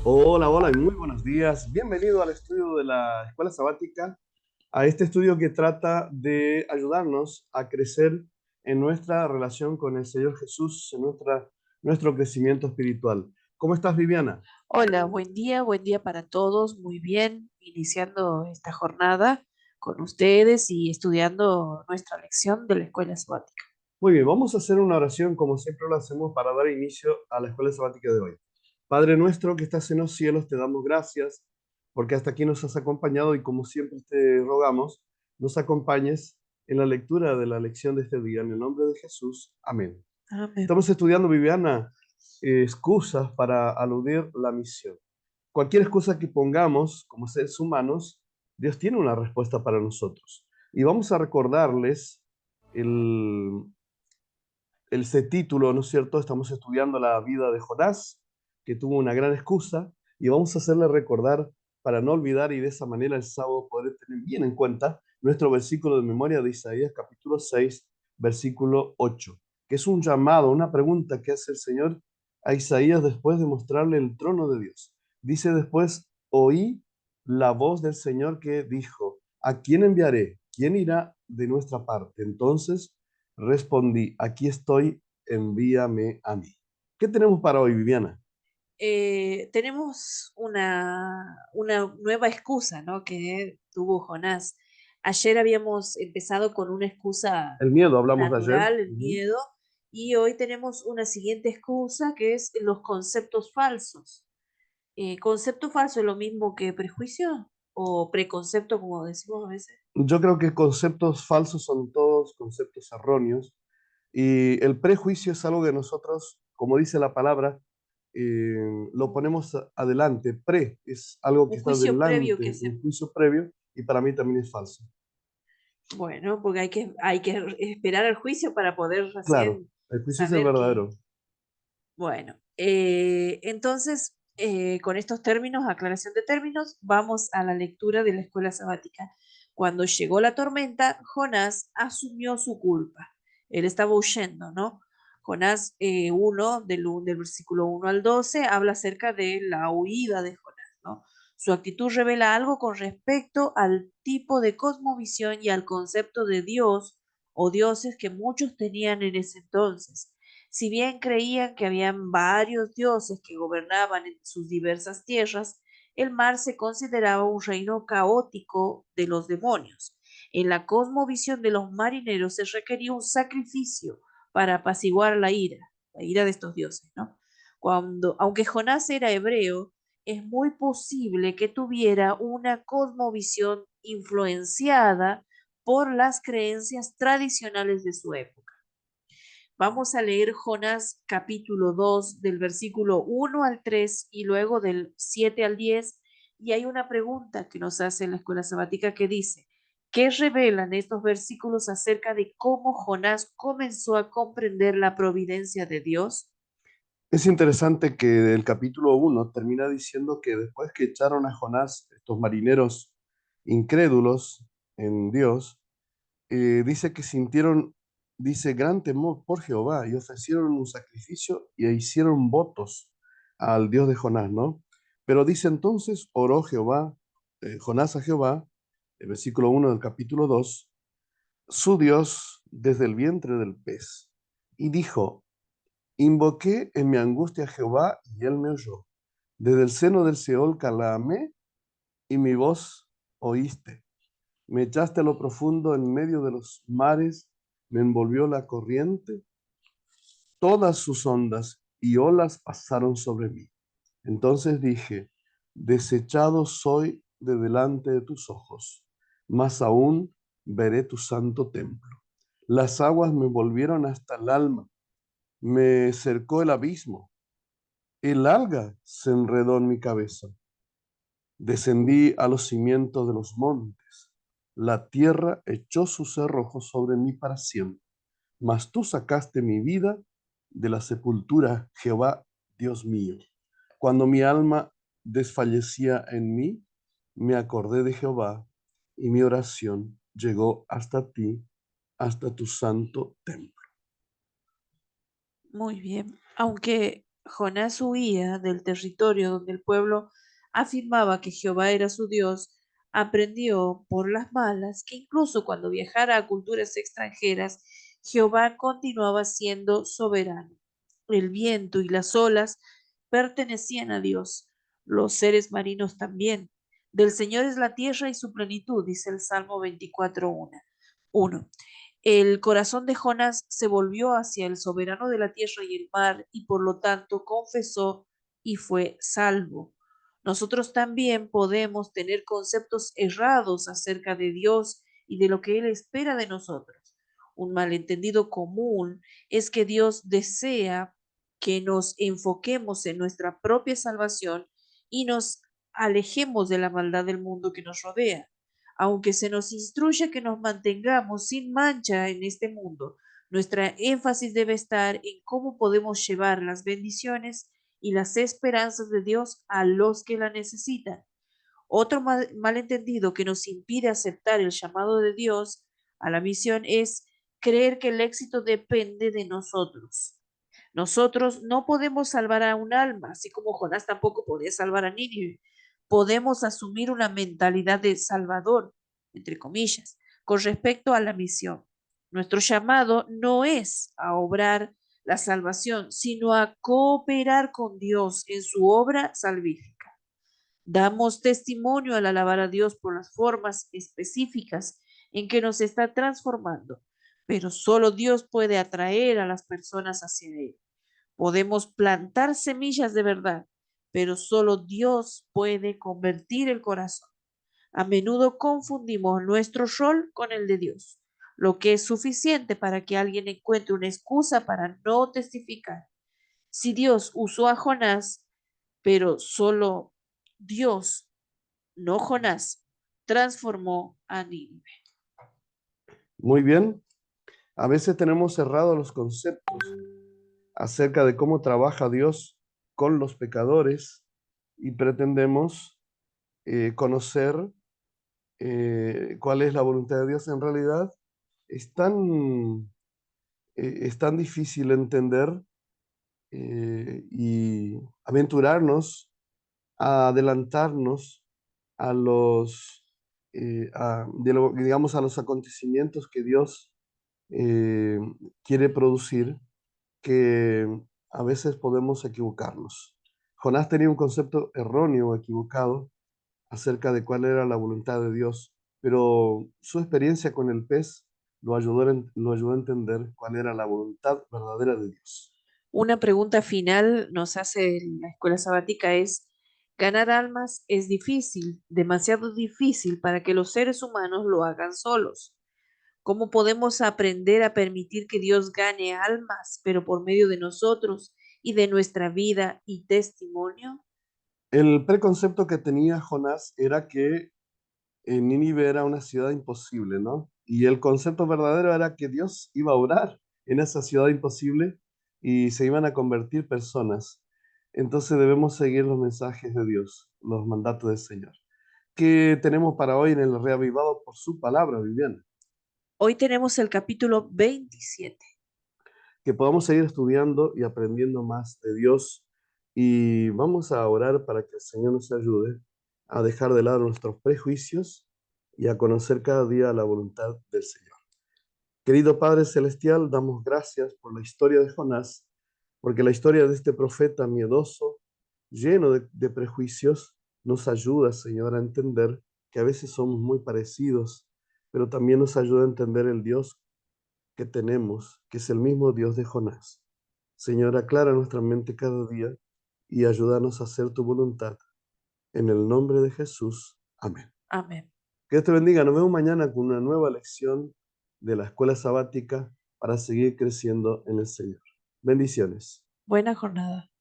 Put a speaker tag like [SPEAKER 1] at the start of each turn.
[SPEAKER 1] Hola, hola y muy buenos días. Bienvenido al estudio de la Escuela Sabática, a este estudio que trata de ayudarnos a crecer en nuestra relación con el Señor Jesús, en nuestro crecimiento espiritual. ¿Cómo estás, Viviana?
[SPEAKER 2] Hola, buen día para todos. Muy bien, iniciando esta jornada con ustedes y estudiando nuestra lección de la escuela sabática.
[SPEAKER 1] Muy bien, vamos a hacer una oración como siempre lo hacemos para dar inicio a la Escuela Sabática de hoy. Padre nuestro que estás en los cielos, te damos gracias porque hasta aquí nos has acompañado y como siempre te rogamos, nos acompañes en la lectura de la lección de este día. En el nombre de Jesús. Amén.
[SPEAKER 2] Amén.
[SPEAKER 1] Estamos estudiando, Viviana, excusas para aludir la misión. Cualquier excusa que pongamos como seres humanos, Dios tiene una respuesta para nosotros. Y vamos a recordarles el, ese título, ¿no es cierto? Estamos estudiando la vida de Jonás, que tuvo una gran excusa, y vamos a hacerle recordar para no olvidar y de esa manera el sábado poder tener bien en cuenta nuestro versículo de memoria de Isaías capítulo 6, versículo 8, que es un llamado, una pregunta que hace el Señor a Isaías después de mostrarle el trono de Dios. Dice después, oí la voz del Señor que dijo, ¿a quién enviaré? ¿Quién irá de nuestra parte? Entonces respondí, aquí estoy, envíame a mí. ¿Qué tenemos para hoy, Viviana?
[SPEAKER 2] Tenemos una nueva excusa, ¿no? Que tuvo Jonás. Ayer habíamos empezado con una excusa
[SPEAKER 1] El miedo, hablamos de ayer.
[SPEAKER 2] natural, el
[SPEAKER 1] Ujú.
[SPEAKER 2] miedo, y hoy tenemos una siguiente excusa que es los conceptos falsos. ¿Concepto falso es lo mismo que prejuicio o preconcepto, como decimos a veces?
[SPEAKER 1] Yo creo que conceptos falsos son todos conceptos erróneos y el prejuicio es algo que nosotros, como dice la palabra, lo ponemos adelante. Pre es algo que
[SPEAKER 2] Un
[SPEAKER 1] está
[SPEAKER 2] juicio previo que
[SPEAKER 1] delante,
[SPEAKER 2] se...
[SPEAKER 1] un juicio previo, y para mí también es falso.
[SPEAKER 2] Bueno, porque hay que esperar al juicio para poder
[SPEAKER 1] Claro,
[SPEAKER 2] recién
[SPEAKER 1] el juicio es el
[SPEAKER 2] saber que...
[SPEAKER 1] verdadero.
[SPEAKER 2] Bueno, entonces, con estos términos, aclaración de términos, vamos a la lectura de la escuela sabática. Cuando llegó la tormenta, Jonás asumió su culpa. Él estaba huyendo, ¿no? Jonás 1, del versículo 1 al 12, habla acerca de la huida de Jonás, ¿no? Su actitud revela algo con respecto al tipo de cosmovisión y al concepto de Dios o dioses que muchos tenían en ese entonces. Si bien creían que habían varios dioses que gobernaban en sus diversas tierras, el mar se consideraba un reino caótico de los demonios. En la cosmovisión de los marineros se requería un sacrificio para apaciguar la ira de estos dioses, ¿no? Aunque Jonás era hebreo, es muy posible que tuviera una cosmovisión influenciada por las creencias tradicionales de su época. Vamos a leer Jonás capítulo 2 del versículo 1 al 3 y luego del 7 al 10. Y hay una pregunta que nos hace en la escuela sabática que dice, ¿qué revelan estos versículos acerca de cómo Jonás comenzó a comprender la providencia de Dios?
[SPEAKER 1] Es interesante que el capítulo 1 termina diciendo que después que echaron a Jonás, estos marineros incrédulos en Dios, dice que sintieron, dice, gran temor por Jehová y ofrecieron un sacrificio y hicieron votos al Dios de Jonás, ¿no? Pero dice entonces, oró Jehová, Jonás a Jehová, el versículo 1 del capítulo 2, su Dios desde el vientre del pez, y dijo, invoqué en mi angustia a Jehová y él me oyó. Desde el seno del Seol clamé y mi voz oíste. Me echaste a lo profundo en medio de los mares, me envolvió la corriente, todas sus ondas y olas pasaron sobre mí. Entonces dije, desechado soy de delante de tus ojos, más aún veré tu santo templo. Las aguas me volvieron hasta el alma, me cercó el abismo. El alga se enredó en mi cabeza. Descendí a los cimientos de los montes. La tierra echó sus cerrojos sobre mí para siempre. Mas tú sacaste mi vida de la sepultura, Jehová, Dios mío. Cuando mi alma desfallecía en mí, me acordé de Jehová y mi oración llegó hasta ti, hasta tu santo templo.
[SPEAKER 2] Muy bien. Aunque Jonás huía del territorio donde el pueblo afirmaba que Jehová era su Dios, aprendió por las malas que incluso cuando viajara a culturas extranjeras, Jehová continuaba siendo soberano. El viento y las olas pertenecían a Dios, los seres marinos también. Del Señor es la tierra y su plenitud, dice el Salmo 24:1. 1. El corazón de Jonás se volvió hacia el soberano de la tierra y el mar, y por lo tanto confesó y fue salvo. Nosotros también podemos tener conceptos errados acerca de Dios y de lo que Él espera de nosotros. Un malentendido común es que Dios desea que nos enfoquemos en nuestra propia salvación y nos alejemos de la maldad del mundo que nos rodea. Aunque se nos instruye que nos mantengamos sin mancha en este mundo, nuestra énfasis debe estar en cómo podemos llevar las bendiciones y las esperanzas de Dios a los que la necesitan. Otro malentendido que nos impide aceptar el llamado de Dios a la misión es creer que el éxito depende de nosotros. Nosotros no podemos salvar a un alma, así como Jonás tampoco podía salvar a Nínive. Podemos asumir una mentalidad de salvador, entre comillas, con respecto a la misión. Nuestro llamado no es a obrar la salvación, sino a cooperar con Dios en su obra salvífica. Damos testimonio al alabar a Dios por las formas específicas en que nos está transformando, pero solo Dios puede atraer a las personas hacia Él. Podemos plantar semillas de verdad, pero solo Dios puede convertir el corazón. A menudo confundimos nuestro rol con el de Dios, lo que es suficiente para que alguien encuentre una excusa para no testificar. Si Dios usó a Jonás, pero solo Dios, no Jonás, transformó a Nínive.
[SPEAKER 1] Muy bien. A veces tenemos cerrados los conceptos acerca de cómo trabaja Dios con los pecadores y pretendemos conocer cuál es la voluntad de Dios en realidad. Es es tan difícil entender y aventurarnos a adelantarnos a digamos, a los acontecimientos que Dios eh, quiere producir, que a veces podemos equivocarnos. Jonás tenía un concepto erróneo o equivocado acerca de cuál era la voluntad de Dios, pero su experiencia con el pez lo ayudó a entender cuál era la voluntad verdadera de Dios.
[SPEAKER 2] Una pregunta final nos hace la escuela sabática es, ganar almas es difícil, demasiado difícil para que los seres humanos lo hagan solos. ¿Cómo podemos aprender a permitir que Dios gane almas, pero por medio de nosotros y de nuestra vida y testimonio?
[SPEAKER 1] El preconcepto que tenía Jonás era que Nínive era una ciudad imposible, ¿no? Y el concepto verdadero era que Dios iba a obrar en esa ciudad imposible y se iban a convertir personas. Entonces debemos seguir los mensajes de Dios, los mandatos del Señor. ¿Qué tenemos para hoy en el reavivado por su palabra, Viviana?
[SPEAKER 2] Hoy tenemos el capítulo 27.
[SPEAKER 1] Que podamos seguir estudiando y aprendiendo más de Dios y vamos a orar para que el Señor nos ayude a dejar de lado nuestros prejuicios y a conocer cada día la voluntad del Señor. Querido Padre Celestial, damos gracias por la historia de Jonás, porque la historia de este profeta miedoso, lleno de prejuicios, nos ayuda, Señor, a entender que a veces somos muy parecidos, pero también nos ayuda a entender el Dios que tenemos, que es el mismo Dios de Jonás. Señor, aclara nuestra mente cada día y ayúdanos a hacer tu voluntad. En el nombre de Jesús. Amén.
[SPEAKER 2] Amén.
[SPEAKER 1] Que Dios te bendiga. Nos vemos mañana con una nueva lección de la escuela sabática para seguir creciendo en el Señor. Bendiciones.
[SPEAKER 2] Buena jornada.